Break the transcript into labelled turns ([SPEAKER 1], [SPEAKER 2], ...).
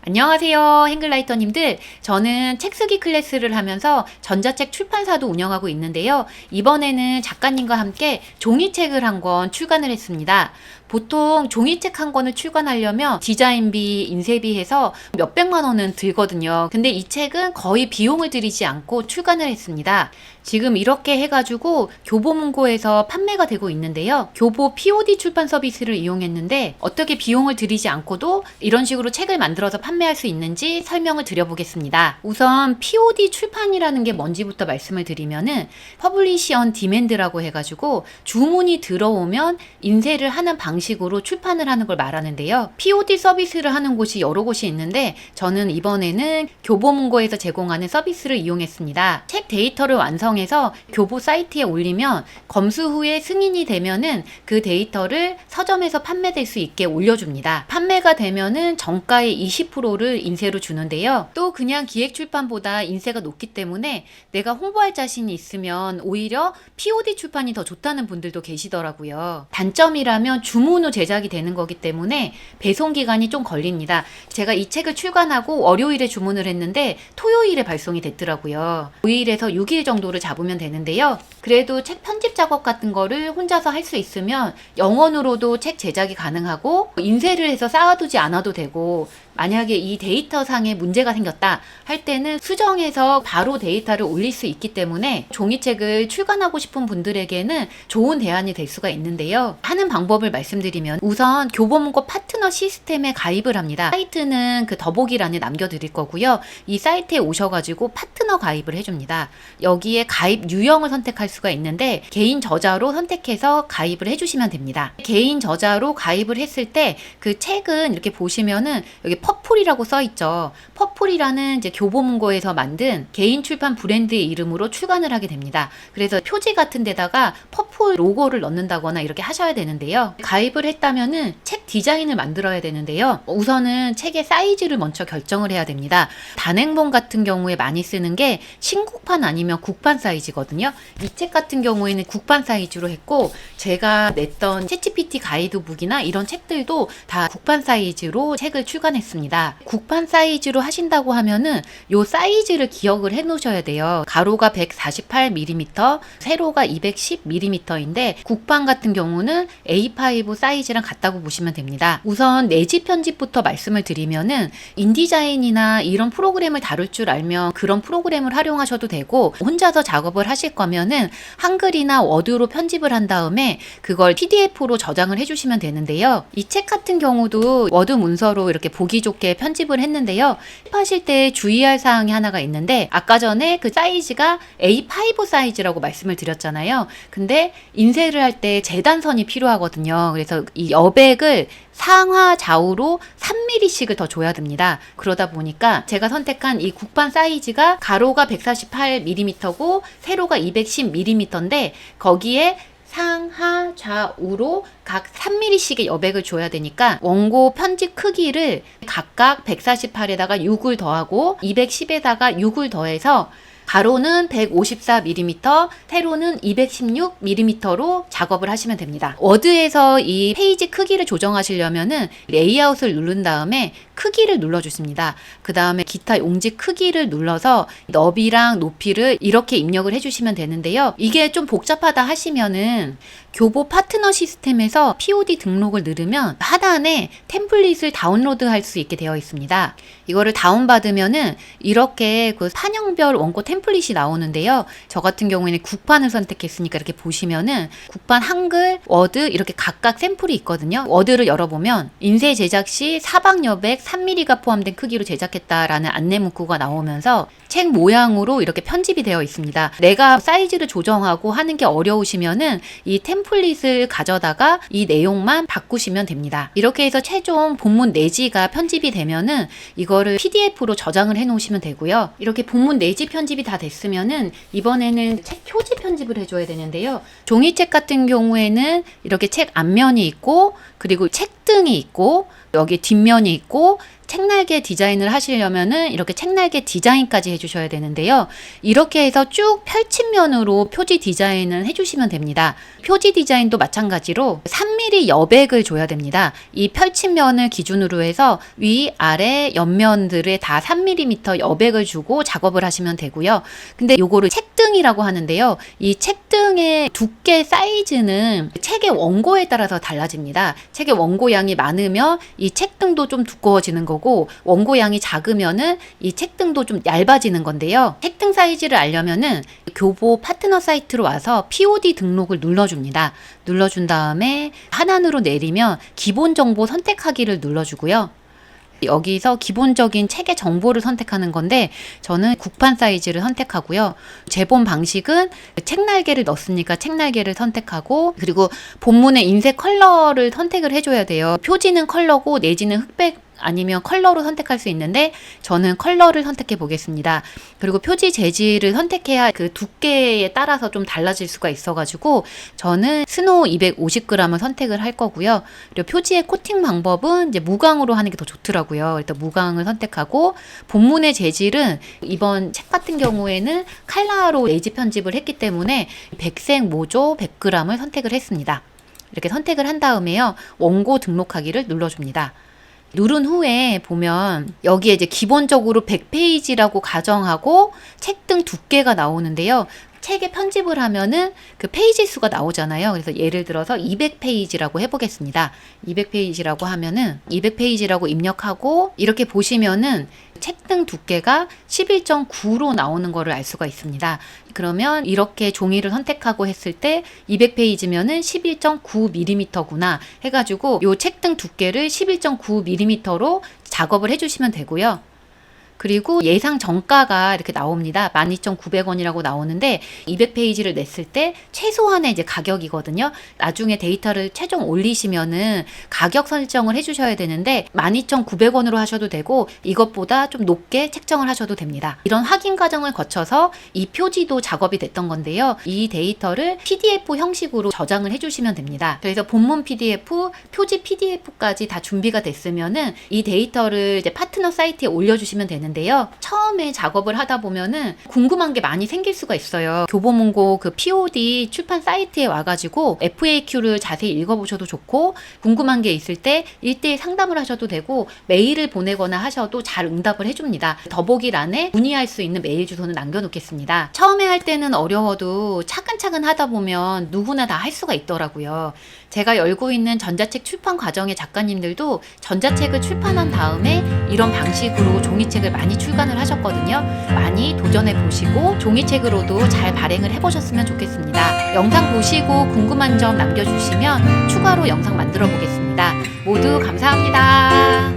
[SPEAKER 1] 안녕하세요, 행글라이터님들. 저는 책쓰기 클래스를 하면서 전자책 출판사도 운영하고 있는데요. 이번에는 작가님과 함께 종이책을 한 권 출간을 했습니다. 보통 종이책 한 권을 출간하려면 디자인비, 인쇄비 해서 몇백만 원은 들거든요. 근데 이 책은 거의 비용을 들이지 않고 출간을 했습니다. 지금 이렇게 해가지고 교보문고에서 판매가 되고 있는데요. 교보 POD 출판 서비스를 이용했는데 어떻게 비용을 들이지 않고도 이런 식으로 책을 만들어서 판매할 수 있는지 설명을 드려보겠습니다. 우선 POD 출판이라는 게 뭔지부터 말씀을 드리면은 퍼블리시 언 디맨드라고 해가지고 주문이 들어오면 인쇄를 하는 방식으로 출판을 하는 걸 말하는데요. POD 서비스를 하는 곳이 여러 곳이 있는데 저는 이번에는 교보문고에서 제공하는 서비스를 이용했습니다. 책 데이터를 완성해서 교보 사이트에 올리면 검수 후에 승인이 되면은 그 데이터를 서점에서 판매될 수 있게 올려줍니다. 판매가 되면은 정가의 20%를 인쇄로 주는데요. 또 그냥 기획출판보다 인쇄가 높기 때문에 내가 홍보할 자신이 있으면 오히려 POD 출판이 더 좋다는 분들도 계시더라고요. 단점이라면 주문 후 제작이 되는 거기 때문에 배송 기간이 좀 걸립니다. 제가 이 책을 출간하고 월요일에 주문을 했는데 토요일에 발송이 됐더라고요. 5일에서 6일 정도를 잡으면 되는데요. 그래도 책 편집 작업 같은 거를 혼자서 할 수 있으면 영원으로도 책 제작이 가능하고 인쇄를 해서 쌓아두지 않아도 되고, 만약에 이 데이터 상에 문제가 생겼다 할 때는 수정해서 바로 데이터를 올릴 수 있기 때문에 종이책을 출간하고 싶은 분들에게는 좋은 대안이 될 수가 있는데요. 하는 방법을 말씀드리면 우선 교보문고 파트너 시스템에 가입을 합니다. 사이트는 그 더보기란에 남겨드릴 거고요. 이 사이트에 오셔가지고 파트너 가입을 해줍니다. 여기에 가입 유형을 선택할 수가 있는데 개인 저자로 선택해서 가입을 해주시면 됩니다. 개인 저자로 가입을 했을 때 그 책은 이렇게 보시면은 여기 퍼플이라고 써있죠. 퍼플이라는 이제 교보문고에서 만든 개인 출판 브랜드의 이름으로 출간을 하게 됩니다. 그래서 표지 같은 데다가 퍼플 로고를 넣는다거나 이렇게 하셔야 되는데요. 가입을 했다면은 책 디자인을 만들어야 되는데요. 우선은 책의 사이즈를 먼저 결정을 해야 됩니다. 단행본 같은 경우에 많이 쓰는 게 신국판 아니면 국판 사이즈거든요. 이 책 같은 경우에는 국판 사이즈로 했고, 제가 냈던 챗GPT 가이드북이나 이런 책들도 다 국판 사이즈로 책을 출간했습니다. 국판 사이즈로 하신다고 하면은 요 사이즈를 기억을 해 놓으셔야 돼요. 가로가 148mm, 세로가 210mm인데 국판 같은 경우는 A5 사이즈랑 같다고 보시면 됩니다. 우선 내지 편집부터 말씀을 드리면은 인디자인이나 이런 프로그램을 다룰 줄 알면 그런 프로그램을 활용하셔도 되고, 혼자서 작업을 하실 거면은 한글이나 워드로 편집을 한 다음에 그걸 PDF로 저장을 해주시면 되는데요. 이 책 같은 경우도 워드 문서로 이렇게 보기 좋게 편집을 했는데요. 하실 때 주의할 사항이 하나가 있는데, 아까 전에 그 사이즈가 A5 사이즈라고 말씀을 드렸잖아요. 근데 인쇄를 할 때 재단선이 필요하거든요. 그래서 이 여백을 상하 좌우로 3mm씩을 더 줘야 됩니다. 그러다 보니까 제가 선택한 이 국판 사이즈가 가로가 148mm고 세로가 210mm인데 거기에 상하 좌우로 각 3mm씩의 여백을 줘야 되니까 원고 편집 크기를 각각 148에다가 6을 더하고 210에다가 6을 더해서 가로는 154mm, 세로는 216mm로 작업을 하시면 됩니다. 워드에서 이 페이지 크기를 조정하시려면은 레이아웃을 누른 다음에 크기를 눌러주십니다. 그 다음에 기타 용지 크기를 눌러서 너비랑 높이를 이렇게 입력을 해주시면 되는데요. 이게 좀 복잡하다 하시면은 교보 파트너 시스템에서 POD 등록을 누르면 하단에 템플릿을 다운로드할 수 있게 되어 있습니다. 이거를 다운받으면은 이렇게 그 판형별 원고 템플릿이 나오는데요. 저 같은 경우에는 국판을 선택했으니까 이렇게 보시면은 국판 한글, 워드 이렇게 각각 샘플이 있거든요. 워드를 열어보면 인쇄 제작 시 사방 여백 3mm가 포함된 크기로 제작했다라는 안내 문구가 나오면서 책 모양으로 이렇게 편집이 되어 있습니다. 내가 사이즈를 조정하고 하는 게 어려우시면은 이 템플릿을 가져다가 이 내용만 바꾸시면 됩니다. 이렇게 해서 최종 본문 내지가 편집이 되면은 이거를 PDF로 저장을 해 놓으시면 되고요. 이렇게 본문 내지 편집이 다 됐으면은 이번에는 책 표지 편집을 해줘야 되는데요. 종이책 같은 경우에는 이렇게 책 앞면이 있고, 그리고 책등이 있고, 여기 뒷면이 있고, 책날개 디자인을 하시려면은 이렇게 책날개 디자인까지 해주셔야 되는데요. 이렇게 해서 쭉 펼친 면으로 표지 디자인을 해주시면 됩니다. 표지 디자인도 마찬가지로 3mm 여백을 줘야 됩니다. 이 펼친 면을 기준으로 해서 위, 아래, 옆면들에 다 3mm 여백을 주고 작업을 하시면 되고요. 근데 요거를 책등이라고 하는데요. 이 책등의 두께 사이즈는 책의 원고에 따라서 달라집니다. 책의 원고 양이 많으면 이 책등도 좀 두꺼워지는 거고, 원고 양이 작으면은 이 책등도 좀 얇아지는 건데요. 책등 사이즈를 알려면은 교보 파트너 사이트로 와서 POD 등록을 눌러줍니다. 눌러준 다음에 하단으로 내리면 기본 정보 선택하기를 눌러주고요. 여기서 기본적인 책의 정보를 선택하는 건데, 저는 국판 사이즈를 선택하고요. 제본 방식은 책날개를 넣었으니까 책날개를 선택하고, 그리고 본문의 인쇄 컬러를 선택을 해줘야 돼요. 표지는 컬러고 내지는 흑백 아니면 컬러로 선택할 수 있는데, 저는 컬러를 선택해 보겠습니다. 그리고 표지 재질을 선택해야 그 두께에 따라서 좀 달라질 수가 있어가지고 저는 스노우 250g을 선택을 할 거고요. 그리고 표지의 코팅 방법은 이제 무광으로 하는 게 더 좋더라고요. 일단 무광을 선택하고, 본문의 재질은 이번 책 같은 경우에는 칼라로 레이지 편집을 했기 때문에 백색 모조 100g을 선택을 했습니다. 이렇게 선택을 한 다음에요, 원고 등록하기를 눌러줍니다. 누른 후에 보면 여기에 이제 기본적으로 100페이지라고 가정하고 책등 두께가 나오는데요. 책에 편집을 하면은 그 페이지 수가 나오잖아요. 그래서 예를 들어서 200페이지라고 해보겠습니다. 200페이지라고 하면은 200페이지라고 입력하고, 이렇게 보시면은 책등 두께가 11.9로 나오는 거를 알 수가 있습니다. 그러면 이렇게 종이를 선택하고 했을 때 200페이지면은 11.9mm구나 해가지고 요 책등 두께를 11.9mm로 작업을 해주시면 되고요. 그리고 예상 정가가 이렇게 나옵니다. 12,900원이라고 나오는데 200페이지를 냈을 때 최소한의 이제 가격이거든요. 나중에 데이터를 최종 올리시면은 가격 설정을 해주셔야 되는데 12,900원으로 하셔도 되고, 이것보다 좀 높게 책정을 하셔도 됩니다. 이런 확인 과정을 거쳐서 이 표지도 작업이 됐던 건데요. 이 데이터를 PDF 형식으로 저장을 해주시면 됩니다. 그래서 본문 PDF, 표지 PDF까지 다 준비가 됐으면은 이 데이터를 이제 파트너 사이트에 올려주시면 되는데요. 처음에 작업을 하다 보면은 궁금한 게 많이 생길 수가 있어요. 교보문고 그 POD 출판 사이트에 와가지고 FAQ를 자세히 읽어보셔도 좋고, 궁금한 게 있을 때 1대1 상담을 하셔도 되고, 메일을 보내거나 하셔도 잘 응답을 해줍니다. 더보기란에 문의할 수 있는 메일 주소는 남겨놓겠습니다. 처음에 할 때는 어려워도 차근차근 하다 보면 누구나 다 할 수가 있더라고요. 제가 열고 있는 전자책 출판 과정의 작가님들도 전자책을 출판한 다음에 이런 방식으로 종이책을 많이 출간을 하셨거든요. 많이 도전해 보시고 종이책으로도 잘 발행을 해보셨으면 좋겠습니다. 영상 보시고 궁금한 점 남겨주시면 추가로 영상 만들어 보겠습니다. 모두 감사합니다.